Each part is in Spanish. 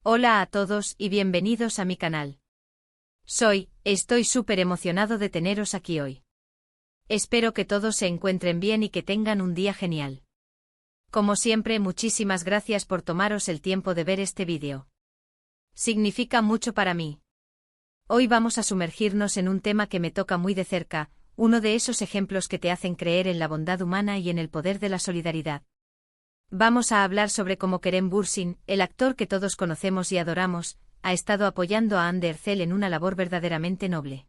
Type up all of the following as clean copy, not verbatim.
Hola a todos y bienvenidos a mi canal. Estoy súper emocionado de teneros aquí hoy. Espero que todos se encuentren bien y que tengan un día genial. Como siempre, muchísimas gracias por tomaros el tiempo de ver este vídeo. Significa mucho para mí. Hoy vamos a sumergirnos en un tema que me toca muy de cerca, uno de esos ejemplos que te hacen creer en la bondad humana y en el poder de la solidaridad. Vamos a hablar sobre cómo Kerem Bürsin, el actor que todos conocemos y adoramos, ha estado apoyando a Hande Erçel en una labor verdaderamente noble.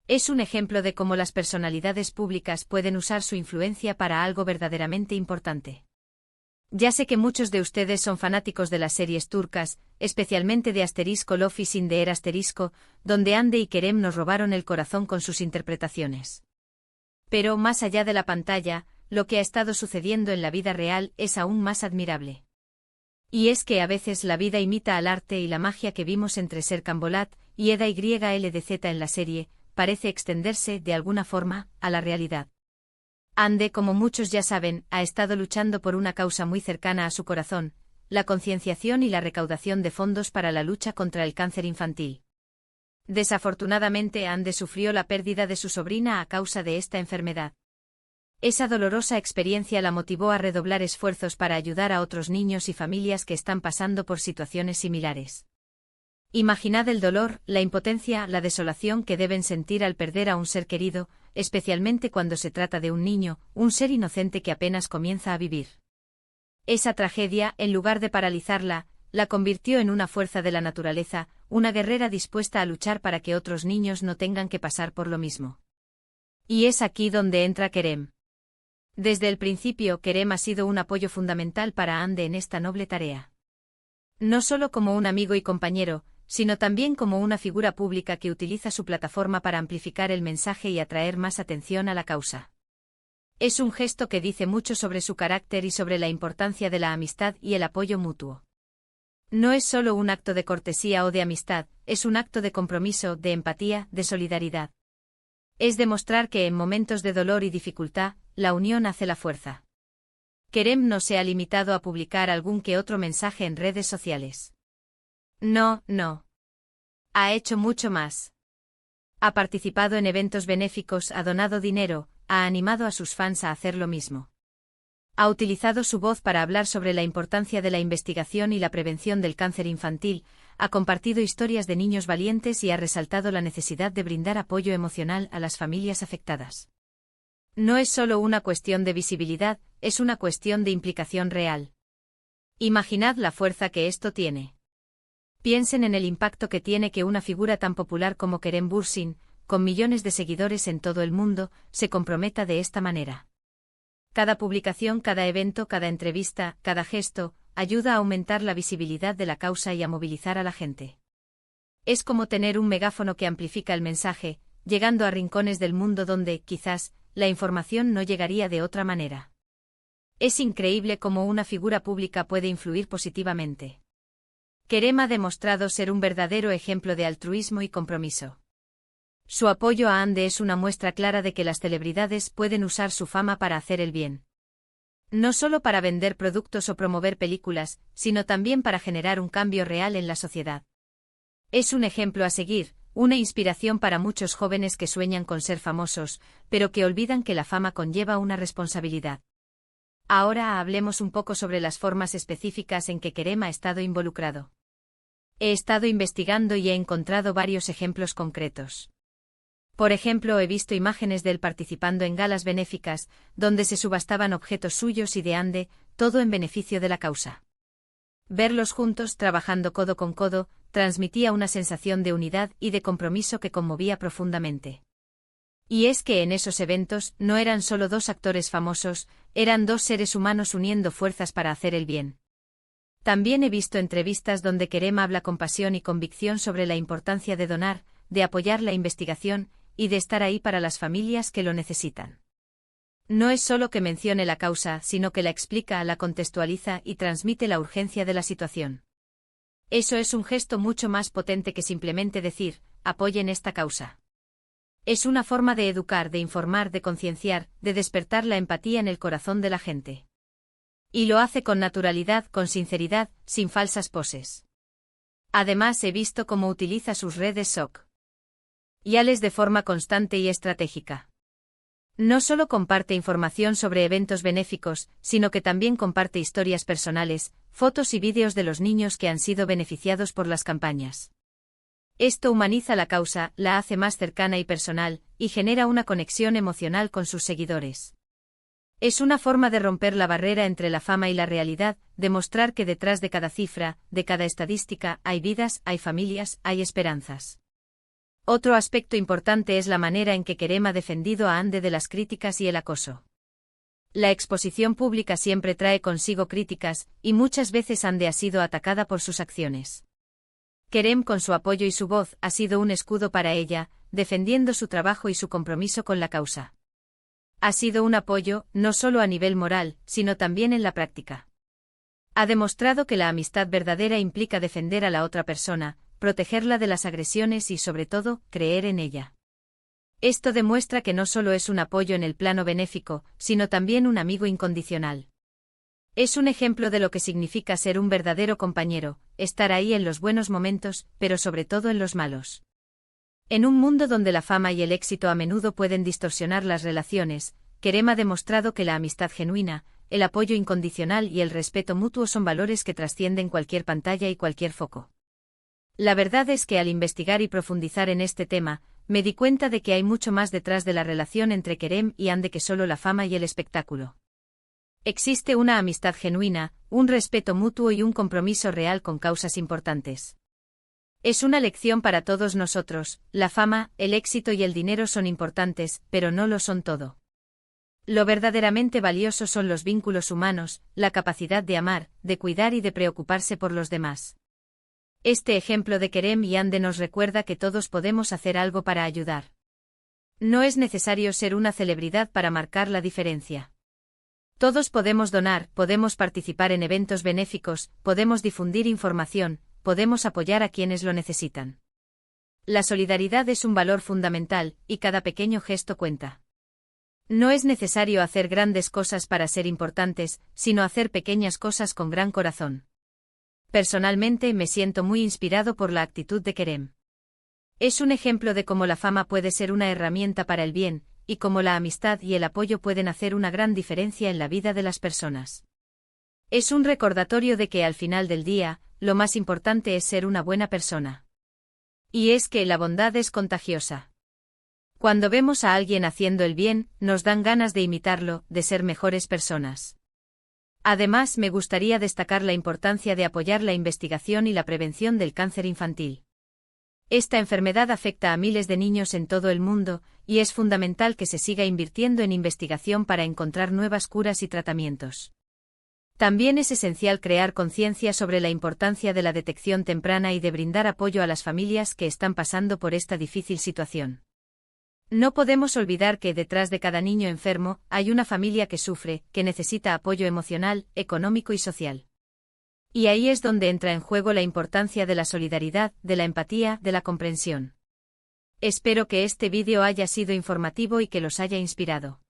Es un ejemplo de cómo las personalidades públicas pueden usar su influencia para algo verdaderamente importante. Ya sé que muchos de ustedes son fanáticos de las series turcas, especialmente de Asterisco Love is in the Air Asterisco, donde Hande y Kerem nos robaron el corazón con sus interpretaciones. Pero, más allá de la pantalla, lo que ha estado sucediendo en la vida real es aún más admirable. Y es que a veces la vida imita al arte y la magia que vimos entre Serkan Bolat y Eda YLDZ en la serie, parece extenderse, de alguna forma, a la realidad. Hande, como muchos ya saben, ha estado luchando por una causa muy cercana a su corazón, la concienciación y la recaudación de fondos para la lucha contra el cáncer infantil. Desafortunadamente, Hande sufrió la pérdida de su sobrina a causa de esta enfermedad. Esa dolorosa experiencia la motivó a redoblar esfuerzos para ayudar a otros niños y familias que están pasando por situaciones similares. Imaginad el dolor, la impotencia, la desolación que deben sentir al perder a un ser querido, especialmente cuando se trata de un niño, un ser inocente que apenas comienza a vivir. Esa tragedia, en lugar de paralizarla, la convirtió en una fuerza de la naturaleza, una guerrera dispuesta a luchar para que otros niños no tengan que pasar por lo mismo. Y es aquí donde entra Kerem. Desde el principio, Kerem ha sido un apoyo fundamental para Hande en esta noble tarea. No solo como un amigo y compañero, sino también como una figura pública que utiliza su plataforma para amplificar el mensaje y atraer más atención a la causa. Es un gesto que dice mucho sobre su carácter y sobre la importancia de la amistad y el apoyo mutuo. No es solo un acto de cortesía o de amistad, es un acto de compromiso, de empatía, de solidaridad. Es demostrar que en momentos de dolor y dificultad, la unión hace la fuerza. Kerem no se ha limitado a publicar algún que otro mensaje en redes sociales. No. Ha hecho mucho más. Ha participado en eventos benéficos, ha donado dinero, ha animado a sus fans a hacer lo mismo. Ha utilizado su voz para hablar sobre la importancia de la investigación y la prevención del cáncer infantil, ha compartido historias de niños valientes y ha resaltado la necesidad de brindar apoyo emocional a las familias afectadas. No es solo una cuestión de visibilidad, es una cuestión de implicación real. Imaginad la fuerza que esto tiene. Piensen en el impacto que tiene que una figura tan popular como Kerem Bürsin, con millones de seguidores en todo el mundo, se comprometa de esta manera. Cada publicación, cada evento, cada entrevista, cada gesto, ayuda a aumentar la visibilidad de la causa y a movilizar a la gente. Es como tener un megáfono que amplifica el mensaje, llegando a rincones del mundo donde, quizás, la información no llegaría de otra manera. Es increíble cómo una figura pública puede influir positivamente. Kerem ha demostrado ser un verdadero ejemplo de altruismo y compromiso. Su apoyo a Hande es una muestra clara de que las celebridades pueden usar su fama para hacer el bien. No solo para vender productos o promover películas, sino también para generar un cambio real en la sociedad. Es un ejemplo a seguir, una inspiración para muchos jóvenes que sueñan con ser famosos, pero que olvidan que la fama conlleva una responsabilidad. Ahora hablemos un poco sobre las formas específicas en que Kerem ha estado involucrado. He estado investigando y he encontrado varios ejemplos concretos. Por ejemplo, he visto imágenes de él participando en galas benéficas, donde se subastaban objetos suyos y de Hande, todo en beneficio de la causa. Verlos juntos, trabajando codo con codo, transmitía una sensación de unidad y de compromiso que conmovía profundamente. Y es que en esos eventos no eran solo dos actores famosos, eran dos seres humanos uniendo fuerzas para hacer el bien. También he visto entrevistas donde Kerem habla con pasión y convicción sobre la importancia de donar, de apoyar la investigación, y de estar ahí para las familias que lo necesitan. No es solo que mencione la causa, sino que la explica, la contextualiza y transmite la urgencia de la situación. Eso es un gesto mucho más potente que simplemente decir, apoyen esta causa. Es una forma de educar, de informar, de concienciar, de despertar la empatía en el corazón de la gente. Y lo hace con naturalidad, con sinceridad, sin falsas poses. Además he visto cómo utiliza sus redes sociales de forma constante y estratégica. No solo comparte información sobre eventos benéficos, sino que también comparte historias personales, fotos y vídeos de los niños que han sido beneficiados por las campañas. Esto humaniza la causa, la hace más cercana y personal, y genera una conexión emocional con sus seguidores. Es una forma de romper la barrera entre la fama y la realidad, demostrar que detrás de cada cifra, de cada estadística, hay vidas, hay familias, hay esperanzas. Otro aspecto importante es la manera en que Kerem ha defendido a Hande de las críticas y el acoso. La exposición pública siempre trae consigo críticas, y muchas veces Hande ha sido atacada por sus acciones. Kerem, con su apoyo y su voz, ha sido un escudo para ella, defendiendo su trabajo y su compromiso con la causa. Ha sido un apoyo, no solo a nivel moral, sino también en la práctica. Ha demostrado que la amistad verdadera implica defender a la otra persona, protegerla de las agresiones y, sobre todo, creer en ella. Esto demuestra que no solo es un apoyo en el plano benéfico, sino también un amigo incondicional. Es un ejemplo de lo que significa ser un verdadero compañero, estar ahí en los buenos momentos, pero sobre todo en los malos. En un mundo donde la fama y el éxito a menudo pueden distorsionar las relaciones, Kerem ha demostrado que la amistad genuina, el apoyo incondicional y el respeto mutuo son valores que trascienden cualquier pantalla y cualquier foco. La verdad es que al investigar y profundizar en este tema, me di cuenta de que hay mucho más detrás de la relación entre Kerem y Hande que solo la fama y el espectáculo. Existe una amistad genuina, un respeto mutuo y un compromiso real con causas importantes. Es una lección para todos nosotros, la fama, el éxito y el dinero son importantes, pero no lo son todo. Lo verdaderamente valioso son los vínculos humanos, la capacidad de amar, de cuidar y de preocuparse por los demás. Este ejemplo de Kerem y Hande nos recuerda que todos podemos hacer algo para ayudar. No es necesario ser una celebridad para marcar la diferencia. Todos podemos donar, podemos participar en eventos benéficos, podemos difundir información, podemos apoyar a quienes lo necesitan. La solidaridad es un valor fundamental, y cada pequeño gesto cuenta. No es necesario hacer grandes cosas para ser importantes, sino hacer pequeñas cosas con gran corazón. Personalmente me siento muy inspirado por la actitud de Kerem. Es un ejemplo de cómo la fama puede ser una herramienta para el bien, y cómo la amistad y el apoyo pueden hacer una gran diferencia en la vida de las personas. Es un recordatorio de que al final del día, lo más importante es ser una buena persona. Y es que la bondad es contagiosa. Cuando vemos a alguien haciendo el bien, nos dan ganas de imitarlo, de ser mejores personas. Además, me gustaría destacar la importancia de apoyar la investigación y la prevención del cáncer infantil. Esta enfermedad afecta a miles de niños en todo el mundo, y es fundamental que se siga invirtiendo en investigación para encontrar nuevas curas y tratamientos. También es esencial crear conciencia sobre la importancia de la detección temprana y de brindar apoyo a las familias que están pasando por esta difícil situación. No podemos olvidar que detrás de cada niño enfermo hay una familia que sufre, que necesita apoyo emocional, económico y social. Y ahí es donde entra en juego la importancia de la solidaridad, de la empatía, de la comprensión. Espero que este vídeo haya sido informativo y que los haya inspirado.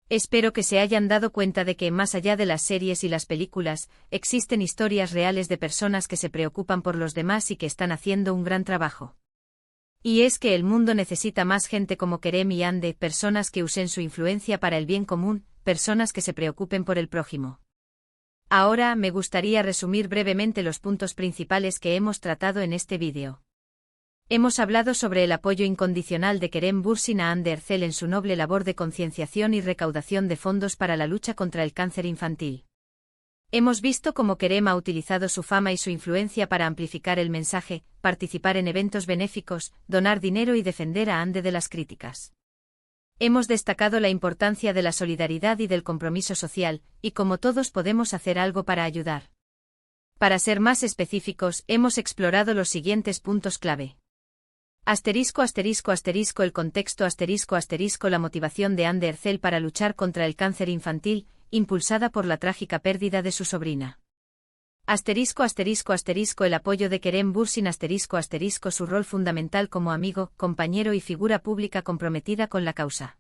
Espero que se hayan dado cuenta de que, más allá de las series y las películas, existen historias reales de personas que se preocupan por los demás y que están haciendo un gran trabajo. Y es que el mundo necesita más gente como Kerem y Hande, personas que usen su influencia para el bien común, personas que se preocupen por el prójimo. Ahora me gustaría resumir brevemente los puntos principales que hemos tratado en este vídeo. Hemos hablado sobre el apoyo incondicional de Kerem Bürsin a Hande Erçel en su noble labor de concienciación y recaudación de fondos para la lucha contra el cáncer infantil. Hemos visto cómo Kerem ha utilizado su fama y su influencia para amplificar el mensaje, participar en eventos benéficos, donar dinero y defender a Hande de las críticas. Hemos destacado la importancia de la solidaridad y del compromiso social, y cómo todos podemos hacer algo para ayudar. Para ser más específicos, hemos explorado los siguientes puntos clave. El contexto la motivación de Hande Erçel para luchar contra el cáncer infantil, impulsada por la trágica pérdida de su sobrina. El apoyo de Kerem Bürsin su rol fundamental como amigo, compañero y figura pública comprometida con la causa.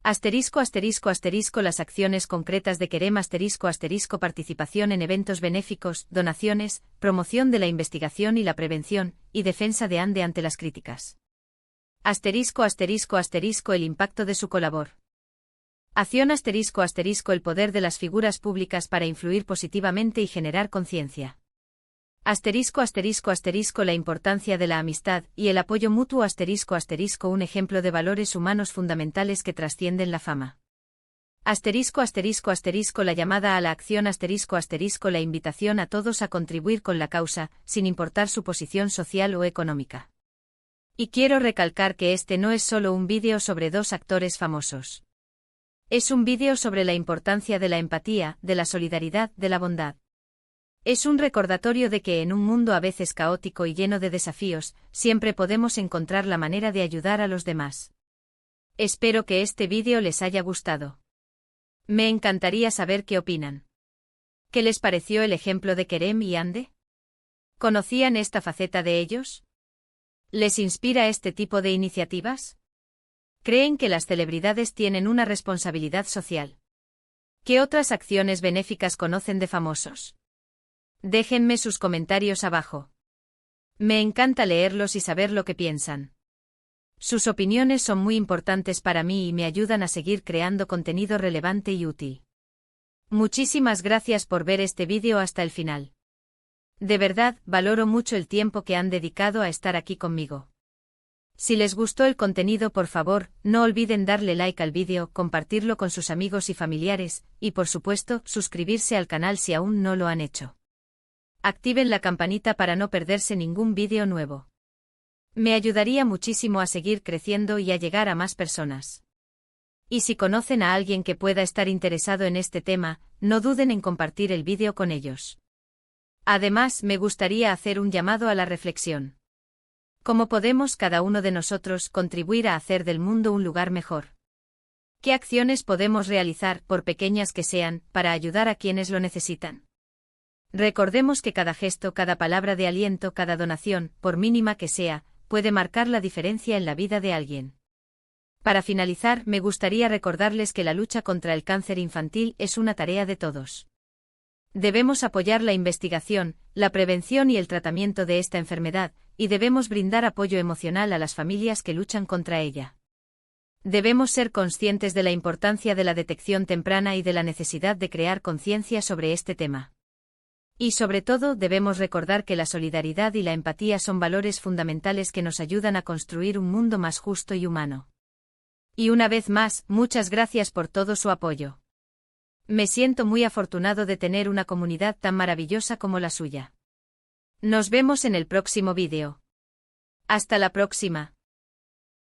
Asterisco asterisco asterisco las acciones concretas de Kerem asterisco asterisco participación en eventos benéficos, donaciones, promoción de la investigación y la prevención, y defensa de Ande ante las críticas. Asterisco asterisco asterisco el impacto de su colabor. Acción asterisco asterisco el poder de las figuras públicas para influir positivamente y generar conciencia. Asterisco asterisco asterisco la importancia de la amistad y el apoyo mutuo asterisco asterisco un ejemplo de valores humanos fundamentales que trascienden la fama. Asterisco asterisco asterisco la llamada a la acción asterisco asterisco la invitación a todos a contribuir con la causa, sin importar su posición social o económica. Y quiero recalcar que este no es solo un vídeo sobre dos actores famosos. Es un vídeo sobre la importancia de la empatía, de la solidaridad, de la bondad. Es un recordatorio de que en un mundo a veces caótico y lleno de desafíos, siempre podemos encontrar la manera de ayudar a los demás. Espero que este vídeo les haya gustado. Me encantaría saber qué opinan. ¿Qué les pareció el ejemplo de Kerem y Ande? ¿Conocían esta faceta de ellos? ¿Les inspira este tipo de iniciativas? ¿Creen que las celebridades tienen una responsabilidad social? ¿Qué otras acciones benéficas conocen de famosos? Déjenme sus comentarios abajo. Me encanta leerlos y saber lo que piensan. Sus opiniones son muy importantes para mí y me ayudan a seguir creando contenido relevante y útil. Muchísimas gracias por ver este vídeo hasta el final. De verdad, valoro mucho el tiempo que han dedicado a estar aquí conmigo. Si les gustó el contenido, por favor, no olviden darle like al vídeo, compartirlo con sus amigos y familiares, y por supuesto, suscribirse al canal si aún no lo han hecho. Activen la campanita para no perderse ningún vídeo nuevo. Me ayudaría muchísimo a seguir creciendo y a llegar a más personas. Y si conocen a alguien que pueda estar interesado en este tema, no duden en compartir el vídeo con ellos. Además, me gustaría hacer un llamado a la reflexión. ¿Cómo podemos cada uno de nosotros contribuir a hacer del mundo un lugar mejor? ¿Qué acciones podemos realizar, por pequeñas que sean, para ayudar a quienes lo necesitan? Recordemos que cada gesto, cada palabra de aliento, cada donación, por mínima que sea, puede marcar la diferencia en la vida de alguien. Para finalizar, me gustaría recordarles que la lucha contra el cáncer infantil es una tarea de todos. Debemos apoyar la investigación, la prevención y el tratamiento de esta enfermedad, y debemos brindar apoyo emocional a las familias que luchan contra ella. Debemos ser conscientes de la importancia de la detección temprana y de la necesidad de crear conciencia sobre este tema. Y sobre todo debemos recordar que la solidaridad y la empatía son valores fundamentales que nos ayudan a construir un mundo más justo y humano. Y una vez más, muchas gracias por todo su apoyo. Me siento muy afortunado de tener una comunidad tan maravillosa como la suya. Nos vemos en el próximo vídeo. Hasta la próxima.